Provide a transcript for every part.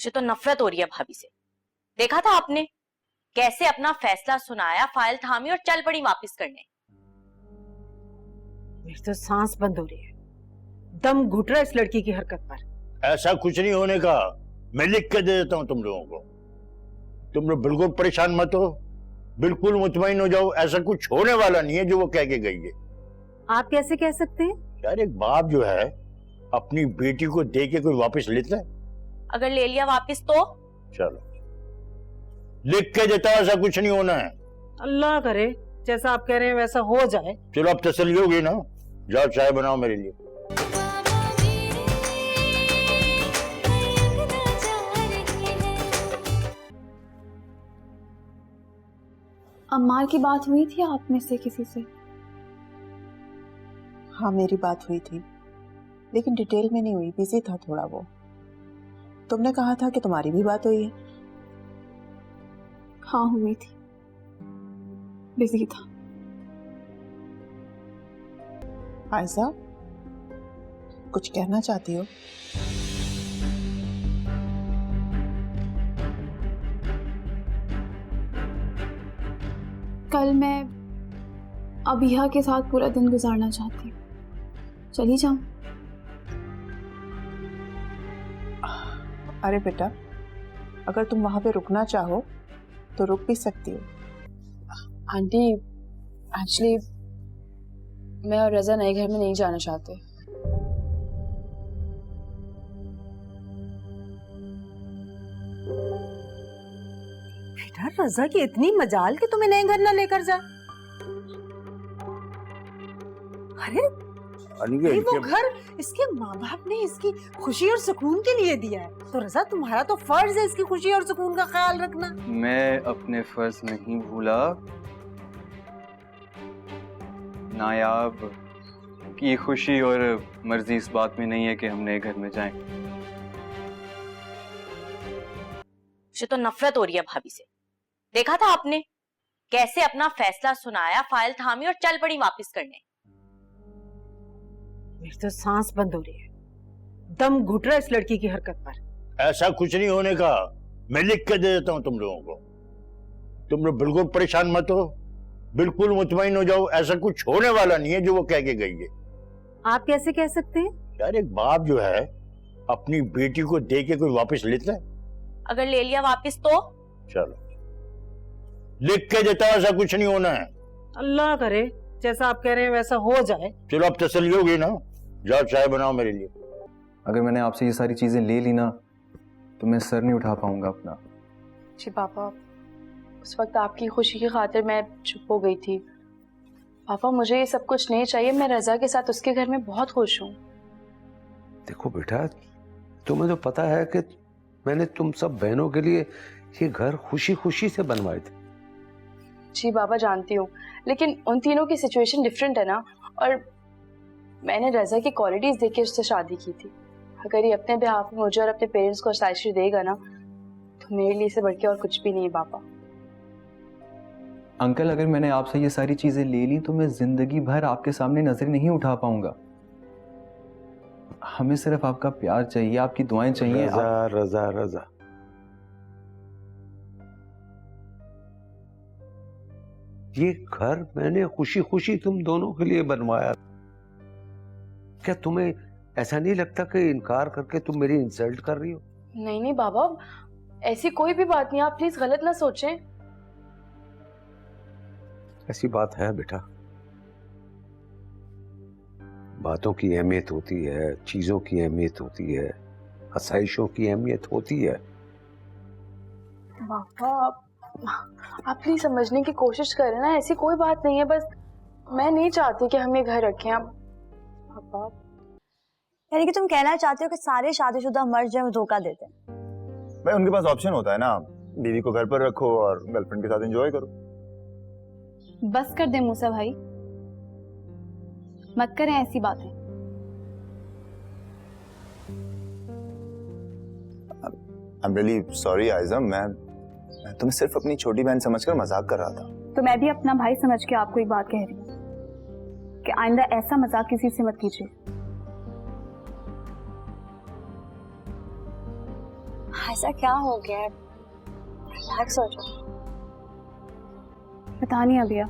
मुझे तो नफरत हो रही है भाभी से। देखा था आपने कैसे अपना फैसला सुनाया, फाइल थामी और चल पड़ी वापस करने। मेरी तो सांस बंद हो रही है, दम घुट रहा है इस लड़की की हरकत पर। ऐसा कुछ नहीं होने का, मैं लिख के दे देता हूं तुम लोगों को। तुम लोग बिल्कुल परेशान मत हो, बिल्कुल मुतमईन हो जाओ, ऐसा कुछ होने वाला नहीं है जो वो कह के गई है। आप कैसे कह सकते हैं? यार एक बाप जो है अपनी बेटी को दे के कोई वापस लेता है? अगर ले लिया वापस तो? चलो लिख के देता हूं, ऐसा कुछ नहीं होना है। अल्लाह करे जैसा आप कह रहे हैं वैसा हो जाए। चलो अब तसल्ली होगी ना, जाओ चाय बनाओ मेरे लिए। अम्मार की बात हुई थी आप में से किसी से? हाँ मेरी बात हुई थी, लेकिन डिटेल में नहीं हुई, बिजी था थोड़ा वो। तुमने कहा था कि तुम्हारी भी बात हुई है। हाँ हुई थी, बिजी था। आयशा कुछ कहना चाहती हो? कल मैं अबिहा के साथ पूरा दिन गुजारना चाहती हूँ, चली जाऊं? अरे बेटा, अगर तुम वहां पे रुकना चाहो तो रुक भी सकती हो। आंटी एक्चुअली मैं और रजा नए घर में नहीं जाना चाहते। बेटा रजा की इतनी मजाल कि तुम्हें नए घर ना लेकर जा। अरे ये वो घर इसके माँ बाप ने इसकी खुशी और सुकून के लिए दिया है, तो रजा तुम्हारा तो फर्ज है इसकी खुशी और सुकून का ख्याल रखना। मैं अपने फर्ज नहीं भूला। नायाब की खुशी और मर्जी इस बात में नहीं है कि हम नए घर में जाएं। मुझे तो नफरत हो रही है भाभी से। देखा था आपने कैसे अपना फैसला सुनाया, फाइल थामी और चल पड़ी वापस करने। मेरी तो सांस बंद हो रही है, दम घुट रहा है इस लड़की की हरकत पर। ऐसा कुछ नहीं होने का, मैं लिख के दे देता हूं तुम लोगों को। तुम लोग बिल्कुल परेशान मत हो, बिल्कुल मुतमईन हो जाओ, ऐसा कुछ होने वाला नहीं है जो वो कह के गई है। आप कैसे कह सकते हैं? यार एक बाप जो है अपनी बेटी को दे के कोई वापस लेता है? अगर ले लिया वापस तो? चलो लिख के देता हूं, ऐसा कुछ नहीं होना है। अल्लाह करे जैसा आप कह रहे हैं वैसा हो जाए। चलो अब तसल्ली होगी ना, जाओ चाय बनाओ मेरे लिए। अगर मैंने आपसे ये सारी चीजें ले ली ना तो मैं सर नहीं उठा पाऊंगा अपना। जी पापा, उस वक्त आपकी खुशी की खातिर मैं चुप हो गई थी। पापा मुझे ये सब कुछ नहीं चाहिए, मैं रजा के साथ उसके घर में बहुत खुश हूँ। देखो बेटा, तुम्हें तो पता है कि मैंने तुम सब बहनों के लिए ये घर खुशी खुशी से बनवाए थे। जी बाबा जानती हूँ, लेकिन उन तीनों की सिचुएशन डिफरेंट है ना, और मैंने रजा की क्वालिटीज देख के उससे शादी की थी। अगर ये अपने बिहाफ में मुझे और अपने पेरेंट्स को आसाइश देगा ना, तो मेरे लिए से बढ़ के और कुछ भी नहीं है पापा। अंकल अगर मैंने आपसे ये सारी चीजें ले ली तो मैं जिंदगी भर आपके सामने नजर नहीं उठा पाऊंगा। हमें सिर्फ आपका प्यार चाहिए, आपकी दुआएं चाहिए। रजा रजा रजा, ये घर मैंने खुशी खुशी तुम दोनों के लिए बनवाया। क्या तुम्हें ऐसा नहीं लगता कि इनकार करके तुम मेरी इंसल्ट कर रही हो? नहीं नहीं बाबा, ऐसी कोई भी बात नहीं, आप प्लीज गलत ना सोचें। ऐसी बात है बेटा, बातों की अहमियत होती है, चीजों की अहमियत होती है, आसाइशों की अहमियत होती है। पापा आप प्लीज समझने की कोशिश करें ना, ऐसी कोई बात नहीं है, बस मैं नहीं चाहती कि हम ये घर रखें। अब पापा यानी कि तुम कहना चाहते हो कि सारे शादीशुदा मर्द जो है वो धोखा देते हैं? भाई उनके पास ऑप्शन होता है ना, बीवी को घर पर रखो और गर्लफ्रेंड के साथ एंजॉय करो। बस कर दे मूसा भाई, मत करें ऐसी बातें। I am really sorry Aiza, मैं तुम्हें सिर्फ अपनी छोटी बहन समझकर मजाक कर रहा था। तो मैं भी अपना भाई समझ के आपको एक बात कह रही हूँ कि आइंदा ऐसा मजाक किसी से मत कीजिए। ऐसा क्या हो गया है? रिलैक्स हो जाओ। पता नहीं अभिया,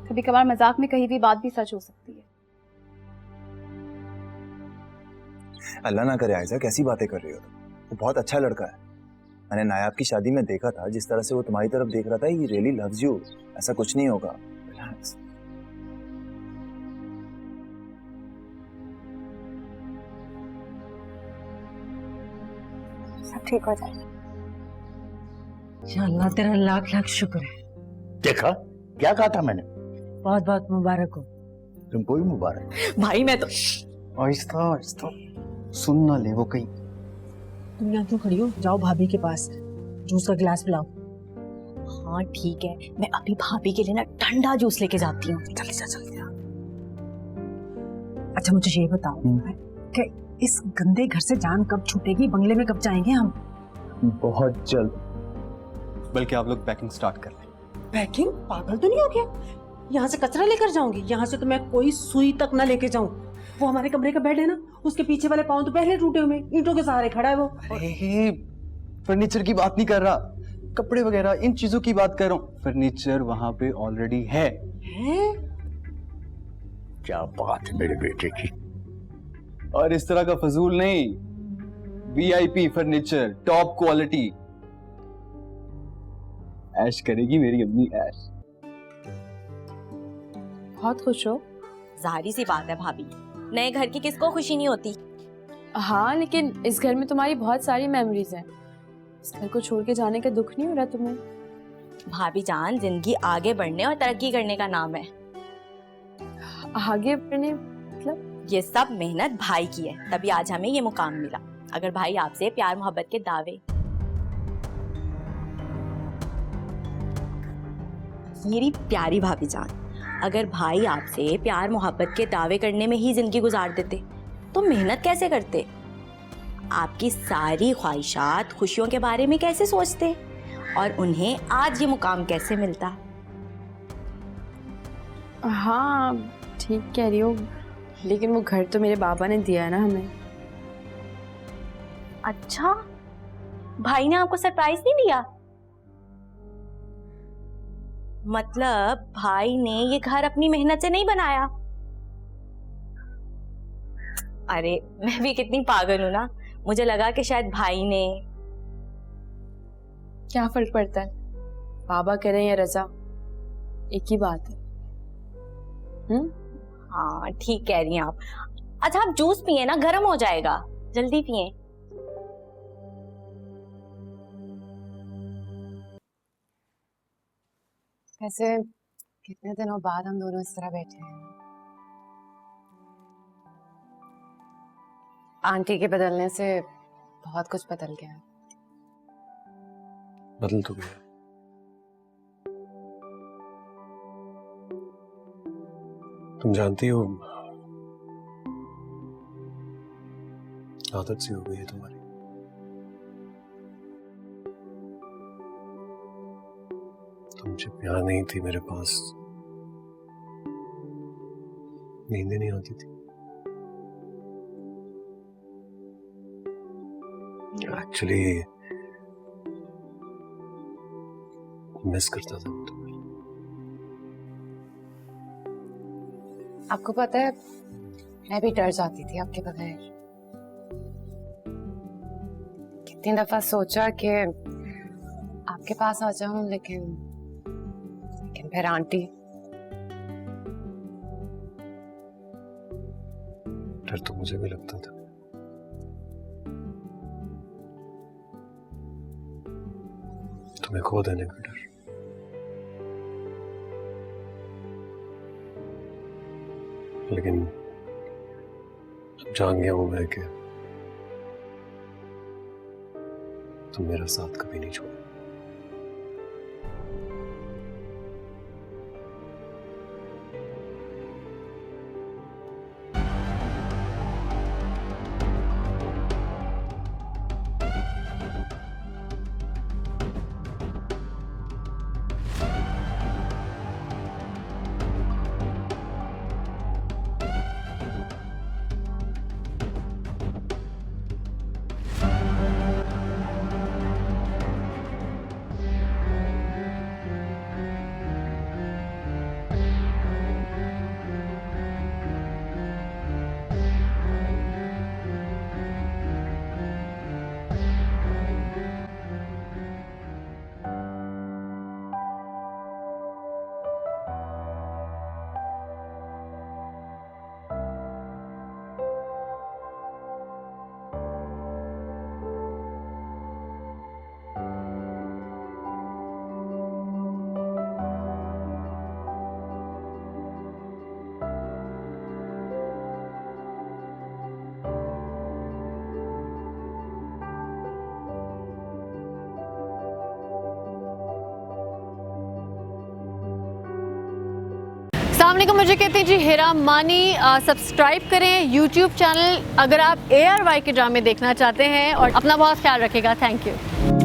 कभी कभार मजाक में कही हुई बात भी सच हो सकती है। अल्लाह ना करे आयजा, कैसी बातें कर रही हो तुम? वो बहुत अच्छा लड़का है। मैंने नायाब की शादी में देखा था, जिस तरह से वो तुम्हारी तरफ देख रहा था, ही रियली लव्स यू। ऐसा कुछ नहीं होगा, रिलैक्स। सब ठीक हो जाएगा। अल्लाह तेरा लाख लाख शुक्र है। देखा क्या कहा था मैंने? बहुत बहुत मुबारक हो। तुमको भी मुबारक। भाई मैं तो आहिस्ता आहिस्ता, सुन ना ले वो कहीं। तुम यहाँ क्यों खड़ी हो? जाओ भाभी के पास, जूस का गिलास पिलाओ। हाँ ठीक है, मैं अभी भाभी के लिए ना ठंडा जूस लेके जाती हूँ। जल्दी जा जल्दी जा। अच्छा मुझे ये बताओ कि इस गंदे घर से जान कब छूटेगी? बंगले में कब जाएंगे हम? बहुत जल्द। बल्कि आप लोग पैकिंग स्टार्ट कर लें। पैकिंग? पागल तो नहीं हो गया? यहाँ से कचरा लेकर जाऊंगी? यहाँ से तो मैं कोई सुई तक ना लेके जाऊं। वो हमारे कमरे का बेड है ना, उसके पीछे वाले पाँव तो पहले टूटे हुए, ईंटों के सहारे खड़ा है वो। अरे फर्नीचर की बात नहीं कर रहा, कपड़े वगैरह इन चीजों की बात कर रहा हूँ। फर्नीचर वहां पे ऑलरेडी है। क्या बात है मेरे बेटे की। और इस तरह का फजूल नहीं, वीआईपी फर्नीचर, टॉप क्वालिटी। ऐश करेगी मेरी अम्मी, ऐश। बहुत खुश हो? जाहिर सी बात है भाभी, नए घर की किसको खुशी नहीं होती। हाँ, लेकिन इस घर में तुम्हारी बहुत सारी मेमोरीज हैं। इस घर को छोड़ के जाने का दुख नहीं हो रहा तुम्हें? भाभी जान, जिंदगी आगे बढ़ने और तरक्की करने का नाम है। आगे बढ़ने मतलब? ये सब मेहनत भाई की है, तभी आज हमें ये मुकाम मिला। अगर भाई आपसे प्यार मोहब्बत के दावे, मेरी प्यारी भाभी जान, अगर भाई आपसे प्यार मोहब्बत के दावे करने में ही जिंदगी गुजार देते तो मेहनत कैसे करते? आपकी सारी ख्वाहिशात, खुशियों के बारे में कैसे सोचते? और उन्हें आज ये मुकाम कैसे मिलता? हाँ ठीक कह रही हो, लेकिन वो घर तो मेरे बाबा ने दिया है ना हमें। अच्छा, भाई ने आपको सरप्राइज नहीं दिया? मतलब भाई ने ये घर अपनी मेहनत से नहीं बनाया? अरे मैं भी कितनी पागल हूं ना, मुझे लगा कि शायद भाई ने। क्या फर्क पड़ता है, बाबा करें या रजा, एक ही बात है। हाँ ठीक कह रही हैं आप। अच्छा आप जूस पिए ना, गर्म हो जाएगा, जल्दी पिए। वैसे कितने दिनों बाद हम दोनों इस तरह बैठे हैं। आंटी के बदलने से बहुत कुछ बदल गया। बदल तो गया। तुम जानती हो, आदत सी हो गई है तुम्हारी। तुम जब यहाँ नहीं थी मेरे पास, नींद नहीं आती थी। एक्चुअली मिस करता था मैं तुम्हें। आपको पता है, मैं भी डर जाती थी आपके बगैर। कितनी दफा सोचा कि आपके पास आ जाऊं, लेकिन फिर आंटी। डर तो मुझे भी लगता था, तुम्हें खो देने का डर। लेकिन अब जान गया हूं मैं कि तुम मेरा साथ कभी नहीं छोड़ो। अस्सलाम वालेकुम, मुझे कहते हैं जी हेरा मानी। सब्सक्राइब करें यूट्यूब चैनल अगर आप ARY के ड्रामे देखना चाहते हैं और अपना बहुत ख्याल रखिएगा। Thank you.